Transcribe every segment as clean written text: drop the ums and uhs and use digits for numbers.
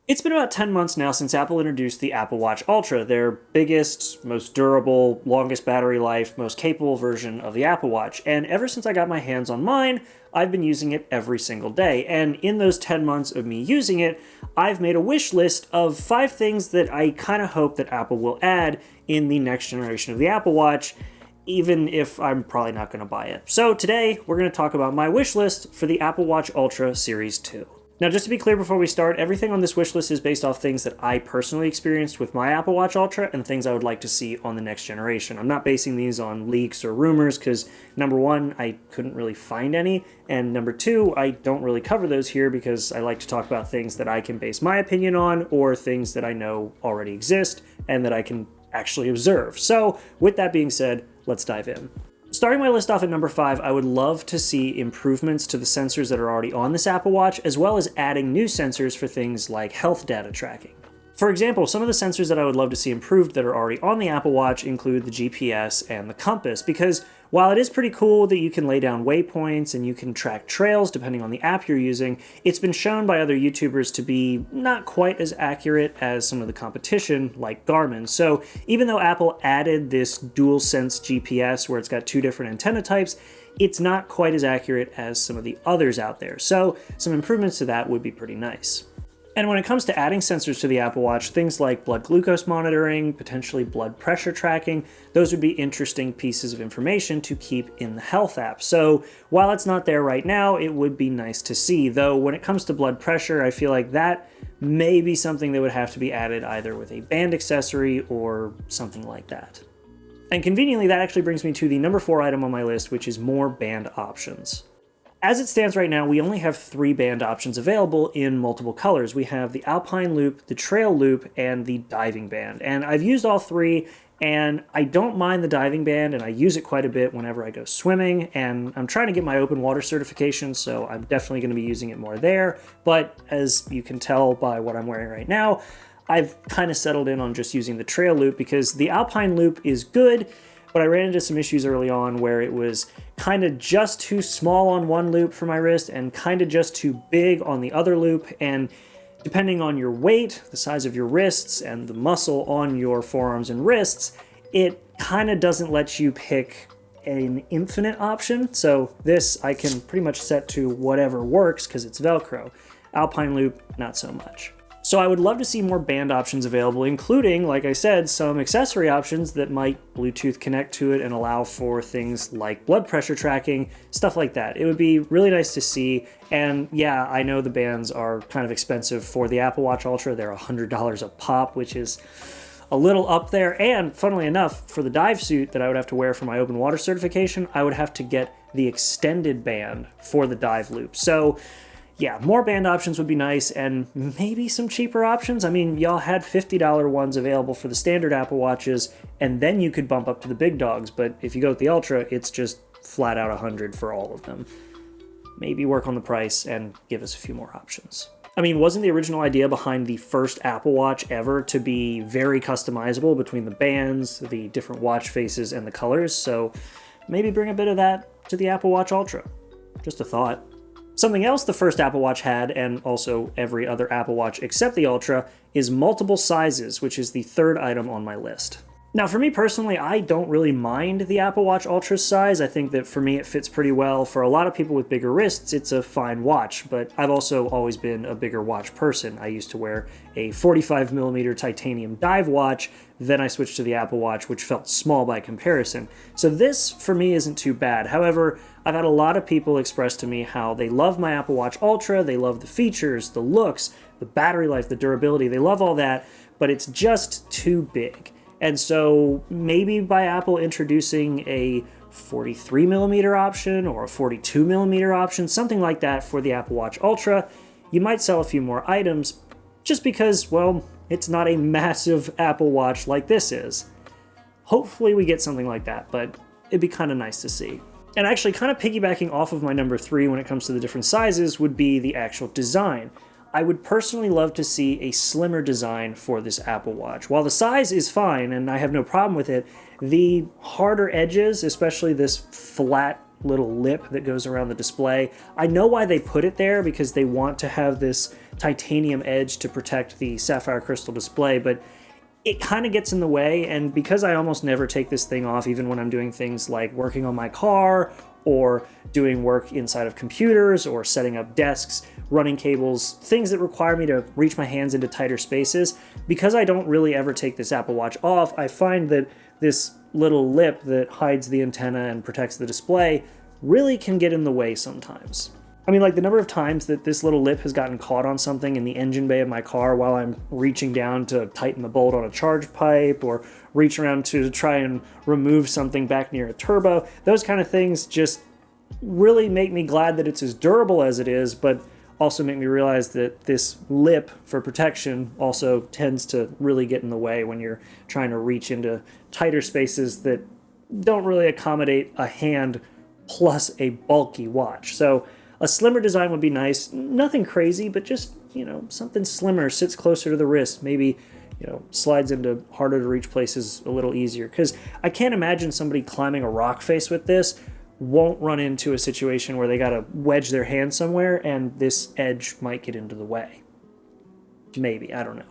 It's been about 10 months now since Apple introduced the Apple Watch Ultra, their biggest, most durable, longest battery life, most capable version of the Apple Watch. And ever since I got my hands on mine, I've been using it every single day. And in those 10 months of me using it, I've made a wish list of 5 things that I kind of hope that Apple will add in the next generation of the Apple Watch, even if I'm probably not going to buy it. So today, we're going to talk about my wish list for the Apple Watch Ultra Series 2. Now, just to be clear before we start, everything on this wish list is based off things that I personally experienced with my Apple Watch Ultra and things I would like to see on the next generation. I'm not basing these on leaks or rumors because, number one, I couldn't really find any, and number two, I don't really cover those here because I like to talk about things that I can base my opinion on or things that I know already exist and that I can actually observe. So, with that being said, let's dive in. Starting my list off at number 5, I would love to see improvements to the sensors that are already on this Apple Watch, as well as adding new sensors for things like health data tracking. For example, some of the sensors that I would love to see improved that are already on the Apple Watch include the GPS and the compass, because while it is pretty cool that you can lay down waypoints and you can track trails depending on the app you're using, it's been shown by other YouTubers to be not quite as accurate as some of the competition like Garmin. So even though Apple added this DualSense GPS where it's got 2 different antenna types, it's not quite as accurate as some of the others out there. So some improvements to that would be pretty nice. And when it comes to adding sensors to the Apple Watch, things like blood glucose monitoring, potentially blood pressure tracking, those would be interesting pieces of information to keep in the Health app. So while it's not there right now, it would be nice to see. Though when it comes to blood pressure, I feel like that may be something that would have to be added either with a band accessory or something like that. And conveniently, that actually brings me to the number 4 item on my list, which is more band options. As it stands right now, we only have 3 band options available in multiple colors. We have the Alpine Loop, the Trail Loop, and the Diving Band. And I've used all 3, and I don't mind the Diving Band, and I use it quite a bit whenever I go swimming, and I'm trying to get my open water certification, so I'm definitely going to be using it more there. But as you can tell by what I'm wearing right now, I've kind of settled in on just using the Trail Loop because the Alpine Loop is good, but I ran into some issues early on where it was kind of just too small on one loop for my wrist and kind of just too big on the other loop. And depending on your weight, the size of your wrists, and the muscle on your forearms and wrists, it kind of doesn't let you pick an infinite option. So this I can pretty much set to whatever works because it's Velcro. Alpine Loop, not so much. So I would love to see more band options available, including, like I said, some accessory options that might Bluetooth connect to it and allow for things like blood pressure tracking, stuff like that. It would be really nice to see. And yeah, I know the bands are kind of expensive for the Apple Watch Ultra. They're $100 a pop, which is a little up there. And funnily enough, for the dive suit that I would have to wear for my open water certification, I would have to get the extended band for the dive loop. So yeah, more band options would be nice, and maybe some cheaper options. I mean, y'all had $50 ones available for the standard Apple Watches, and then you could bump up to the big dogs, but if you go with the Ultra, it's just flat out $100 for all of them. Maybe work on the price and give us a few more options. I mean, wasn't the original idea behind the first Apple Watch ever to be very customizable between the bands, the different watch faces, and the colors? So maybe bring a bit of that to the Apple Watch Ultra. Just a thought. Something else the first Apple Watch had, and also every other Apple Watch except the Ultra, is multiple sizes, which is the 3rd item on my list. Now, for me personally, I don't really mind the Apple Watch Ultra's size. I think that for me it fits pretty well. For a lot of people with bigger wrists, it's a fine watch, but I've also always been a bigger watch person. I used to wear a 45mm titanium dive watch, then I switched to the Apple Watch, which felt small by comparison. So this, for me, isn't too bad. However, I've had a lot of people express to me how they love my Apple Watch Ultra, they love the features, the looks, the battery life, the durability, they love all that, but it's just too big. And so maybe by Apple introducing a 43mm option or a 42mm option, something like that for the Apple Watch Ultra, you might sell a few more items just because, well, it's not a massive Apple Watch like this is. Hopefully we get something like that, but it'd be kind of nice to see. And actually, kind of piggybacking off of my number 3 when it comes to the different sizes would be the actual design. I would personally love to see a slimmer design for this Apple Watch. While the size is fine and I have no problem with it, the harder edges, especially this flat little lip that goes around the display. I know why they put it there, because they want to have this titanium edge to protect the sapphire crystal display, but it kind of gets in the way, and because I almost never take this thing off, even when I'm doing things like working on my car or doing work inside of computers or setting up desks, running cables, things that require me to reach my hands into tighter spaces, because I don't really ever take this Apple Watch off, I find that this little lip that hides the antenna and protects the display really can get in the way sometimes. I mean, like the number of times that this little lip has gotten caught on something in the engine bay of my car while I'm reaching down to tighten the bolt on a charge pipe or reach around to try and remove something back near a turbo, those kind of things just really make me glad that it's as durable as it is, but also make me realize that this lip for protection also tends to really get in the way when you're trying to reach into tighter spaces that don't really accommodate a hand plus a bulky watch. So a slimmer design would be nice. Nothing crazy, but just, you know, something slimmer, sits closer to the wrist, maybe, you know, slides into harder to reach places a little easier. Because I can't imagine somebody climbing a rock face with this won't run into a situation where they got to wedge their hand somewhere and this edge might get into the way. Maybe, I don't know.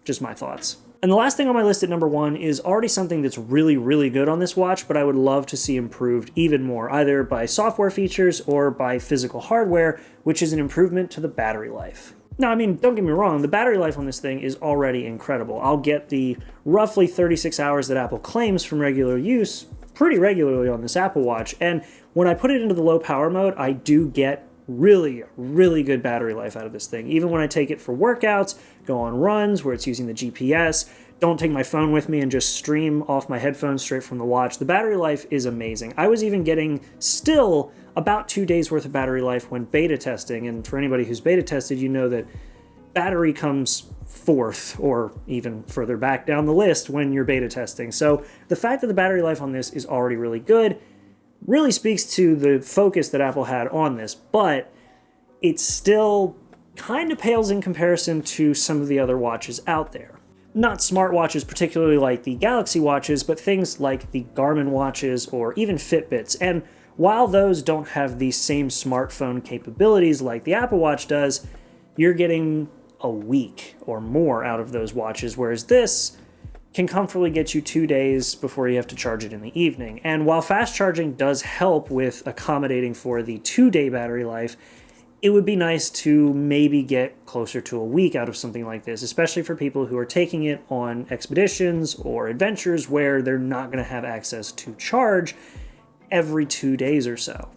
Just my thoughts. And the last thing on my list at number 1 is already something that's really, really good on this watch, but I would love to see improved even more, either by software features or by physical hardware, which is an improvement to the battery life. Now, I mean, don't get me wrong, the battery life on this thing is already incredible. I'll get the roughly 36 hours that Apple claims from regular use pretty regularly on this Apple Watch, and when I put it into the low power mode, I do get really, really good battery life out of this thing. Even when I take it for workouts, go on runs where it's using the GPS, don't take my phone with me and just stream off my headphones straight from the watch, the battery life is amazing. I was even getting still about 2 days worth of battery life when beta testing, and for anybody who's beta tested, you know that battery comes fourth or even further back down the list when you're beta testing. So the fact that the battery life on this is already really good really speaks to the focus that Apple had on this, but it still kind of pales in comparison to some of the other watches out there. Not smartwatches, particularly like the Galaxy watches, but things like the Garmin watches or even Fitbits. And while those don't have the same smartphone capabilities like the Apple Watch does, you're getting a week or more out of those watches, whereas this can comfortably get you 2 days before you have to charge it in the evening. And while fast charging does help with accommodating for the 2-day battery life, it would be nice to maybe get closer to a week out of something like this, especially for people who are taking it on expeditions or adventures where they're not going to have access to charge every 2 days or so.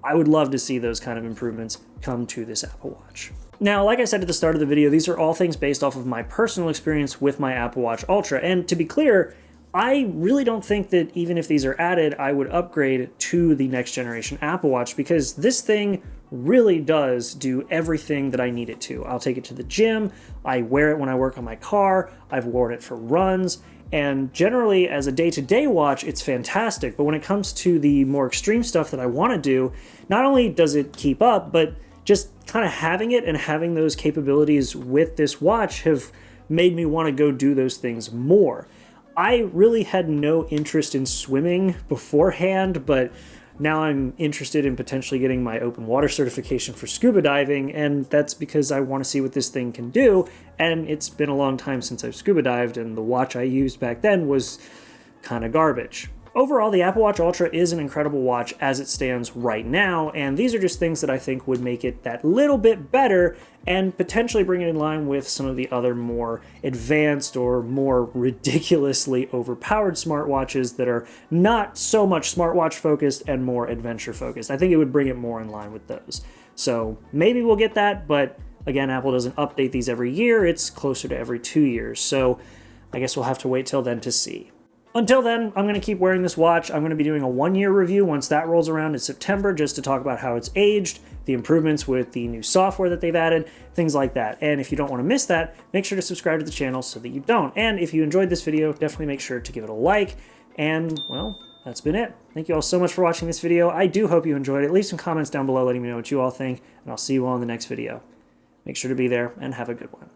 I would love to see those kind of improvements come to this Apple Watch. Now, like I said at the start of the video, these are all things based off of my personal experience with my Apple Watch Ultra. And to be clear, I really don't think that even if these are added, I would upgrade to the next generation Apple Watch, because this thing really does do everything that I need it to. I'll take it to the gym, I wear it when I work on my car, I've worn it for runs, and generally as a day-to-day watch, it's fantastic. But when it comes to the more extreme stuff that I want to do, not only does it keep up, but just kind of having it and having those capabilities with this watch have made me want to go do those things more. I really had no interest in swimming beforehand, but now I'm interested in potentially getting my open water certification for scuba diving, and that's because I want to see what this thing can do, and it's been a long time since I've scuba dived, and the watch I used back then was kind of garbage. Overall, the Apple Watch Ultra is an incredible watch as it stands right now, and these are just things that I think would make it that little bit better and potentially bring it in line with some of the other more advanced or more ridiculously overpowered smartwatches that are not so much smartwatch focused and more adventure focused. I think it would bring it more in line with those. So maybe we'll get that, but again, Apple doesn't update these every year. It's closer to every 2 years. So I guess we'll have to wait till then to see. Until then, I'm going to keep wearing this watch. I'm going to be doing a 1-year review once that rolls around in September, just to talk about how it's aged, the improvements with the new software that they've added, things like that. And if you don't want to miss that, make sure to subscribe to the channel so that you don't. And if you enjoyed this video, definitely make sure to give it a like. And, well, that's been it. Thank you all so much for watching this video. I do hope you enjoyed it. Leave some comments down below letting me know what you all think, and I'll see you all in the next video. Make sure to be there, and have a good one.